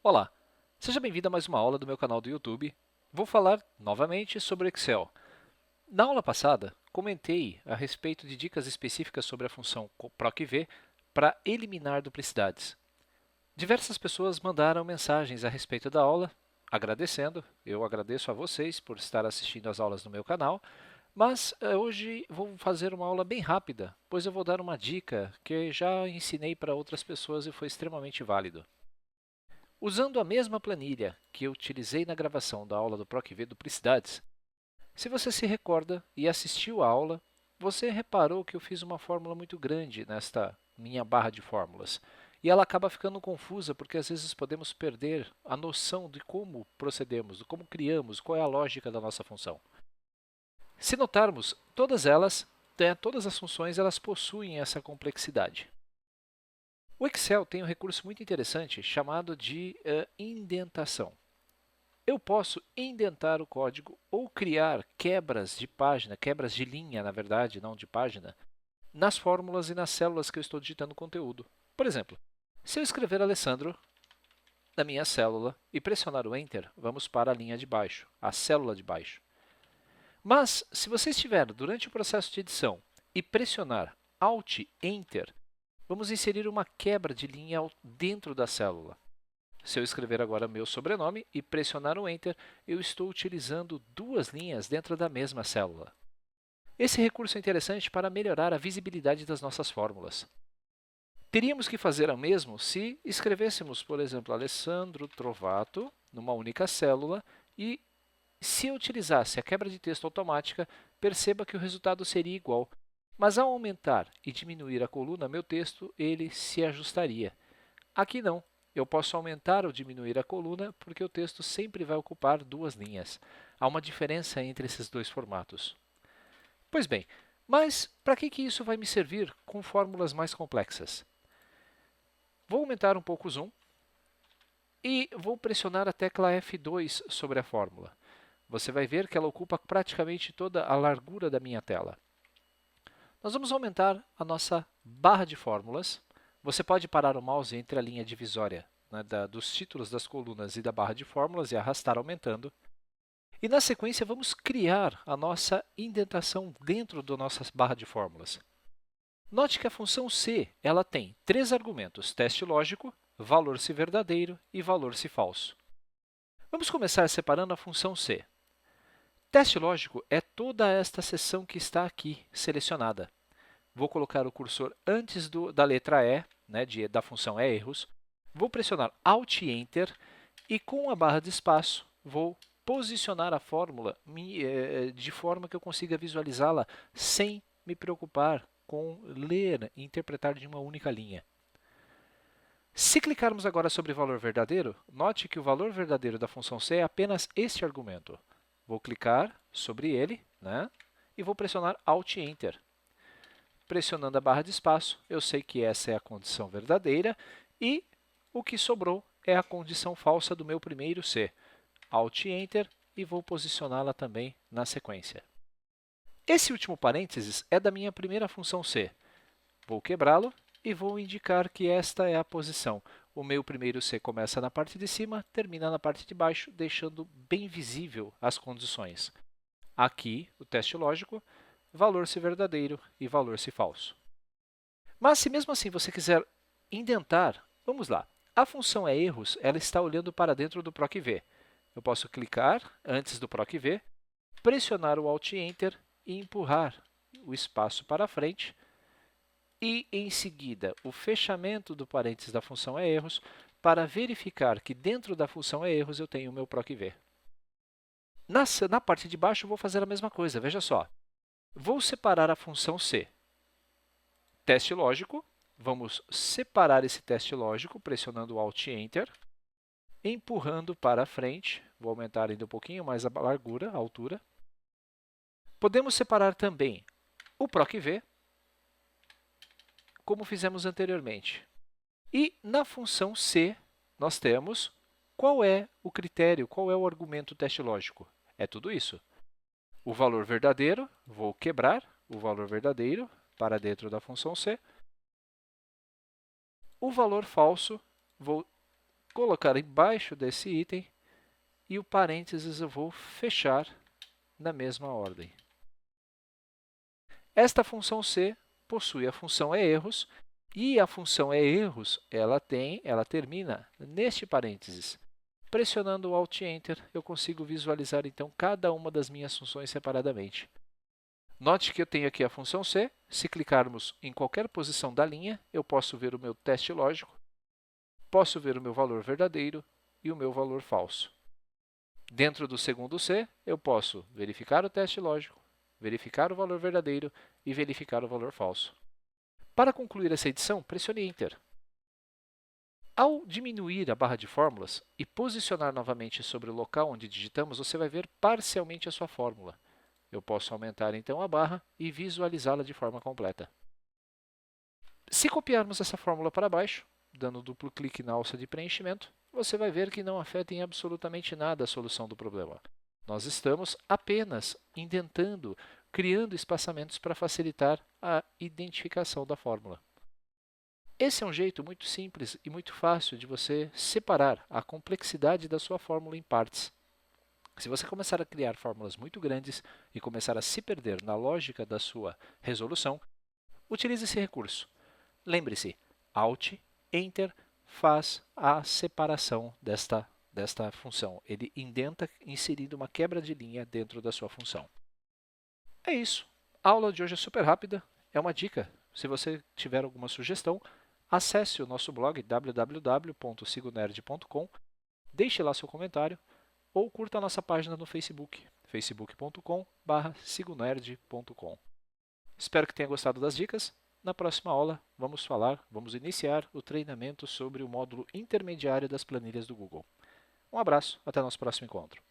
Olá, seja bem-vindo a mais uma aula do meu canal do YouTube. Vou falar novamente sobre Excel. Na aula passada, comentei a respeito de dicas específicas sobre a função PROC-V para eliminar duplicidades. Diversas pessoas mandaram mensagens a respeito da aula, agradecendo. Eu agradeço a vocês por estar assistindo às aulas no meu canal, mas hoje vou fazer uma aula bem rápida, pois eu vou dar uma dica que já ensinei para outras pessoas e foi extremamente válido. Usando a mesma planilha que eu utilizei na gravação da aula do PROC-V Duplicidades, se você se recorda e assistiu à aula, você reparou que eu fiz uma fórmula muito grande nesta minha barra de fórmulas. E ela acaba ficando confusa porque às vezes podemos perder a noção de como procedemos, de como criamos, qual é a lógica da nossa função. Se notarmos, todas as funções elas possuem essa complexidade. O Excel tem um recurso muito interessante chamado de indentação. Eu posso indentar o código ou criar quebras de página, quebras de linha, na verdade, não de página, nas fórmulas e nas células que eu estou digitando conteúdo. Por exemplo, se eu escrever Alessandro na minha célula e pressionar o Enter, vamos para a linha de baixo, a célula de baixo. Mas, se você estiver durante o processo de edição e pressionar Alt Enter, vamos inserir uma quebra de linha dentro da célula. Se eu escrever agora meu sobrenome e pressionar o Enter, eu estou utilizando duas linhas dentro da mesma célula. Esse recurso é interessante para melhorar a visibilidade das nossas fórmulas. Teríamos que fazer o mesmo se escrevêssemos, por exemplo, Alessandro Trovato numa única célula e se eu utilizasse a quebra de texto automática, perceba que o resultado seria igual. Mas ao aumentar e diminuir a coluna, meu texto ele se ajustaria. Aqui não. Eu posso aumentar ou diminuir a coluna porque o texto sempre vai ocupar duas linhas. Há uma diferença entre esses dois formatos. Pois bem, mas para que isso vai me servir com fórmulas mais complexas? Vou aumentar um pouco o zoom e vou pressionar a tecla F2 sobre a fórmula. Você vai ver que ela ocupa praticamente toda a largura da minha tela. Nós vamos aumentar a nossa barra de fórmulas. Você pode parar o mouse entre a linha divisória dos títulos das colunas e da barra de fórmulas e arrastar aumentando. E na sequência vamos criar a nossa indentação dentro da nossa barra de fórmulas. Note que a função C ela tem três argumentos: teste lógico, valor se verdadeiro e valor se falso. Vamos começar separando a função C. Teste lógico é toda esta seção que está aqui selecionada. Vou colocar o cursor antes da letra E, da função erros. Vou pressionar Alt Enter e com a barra de espaço vou posicionar a fórmula de forma que eu consiga visualizá-la sem me preocupar com ler e interpretar de uma única linha. Se clicarmos agora sobre valor verdadeiro, note que o valor verdadeiro da função C é apenas este argumento. Vou clicar sobre ele e vou pressionar Alt Enter. Pressionando a barra de espaço, eu sei que essa é a condição verdadeira e o que sobrou é a condição falsa do meu primeiro C. Alt Enter e vou posicioná-la também na sequência. Esse último parênteses é da minha primeira função C. Vou quebrá-lo e vou indicar que esta é a posição. O meu primeiro C começa na parte de cima, termina na parte de baixo, deixando bem visível as condições. Aqui, o teste lógico, valor se verdadeiro e valor se falso. Mas se mesmo assim você quiser indentar, vamos lá. A função erros ela está olhando para dentro do PROC-V. Eu posso clicar antes do PROC-V, pressionar o Alt Enter e empurrar o espaço para frente. E, em seguida, o fechamento do parênteses da função erros para verificar que dentro da função erros eu tenho o meu PROC-V. Na parte de baixo, eu vou fazer a mesma coisa. Veja só. Vou separar a função C. Teste lógico. Vamos separar esse teste lógico pressionando o Alt Enter, empurrando para frente. Vou aumentar ainda um pouquinho mais a largura, a altura. Podemos separar também o PROC-V, como fizemos anteriormente. E na função C, nós temos qual é o critério, qual é o argumento teste lógico. É tudo isso. O valor verdadeiro, vou quebrar o valor verdadeiro para dentro da função C. O valor falso, vou colocar embaixo desse item e o parênteses eu vou fechar na mesma ordem. Esta função C possui a função eErros e a função eErros ela termina neste parênteses. Pressionando o Alt Enter, eu consigo visualizar então cada uma das minhas funções separadamente. Note que eu tenho aqui a função C. Se clicarmos em qualquer posição da linha, eu posso ver o meu teste lógico, posso ver o meu valor verdadeiro e o meu valor falso. Dentro do segundo C, eu posso verificar o teste lógico, verificar o valor verdadeiro e verificar o valor falso. Para concluir essa edição, pressione Enter. Ao diminuir a barra de fórmulas e posicionar novamente sobre o local onde digitamos, você vai ver parcialmente a sua fórmula. Eu posso aumentar então a barra e visualizá-la de forma completa. Se copiarmos essa fórmula para baixo, dando duplo clique na alça de preenchimento, você vai ver que não afeta em absolutamente nada a solução do problema. Nós estamos apenas indentando, criando espaçamentos para facilitar a identificação da fórmula. Esse é um jeito muito simples e muito fácil de você separar a complexidade da sua fórmula em partes. Se você começar a criar fórmulas muito grandes e começar a se perder na lógica da sua resolução, utilize esse recurso. Lembre-se, Alt, Enter faz a separação desta função. Ele indenta inserindo uma quebra de linha dentro da sua função. É isso. A aula de hoje é super rápida. É uma dica. Se você tiver alguma sugestão, acesse o nosso blog www.sigonerd.com, deixe lá seu comentário ou curta a nossa página no Facebook, facebook.com/sigonerd.com. Espero que tenha gostado das dicas. Na próxima aula, vamos iniciar o treinamento sobre o módulo intermediário das planilhas do Google. Um abraço, até nosso próximo encontro.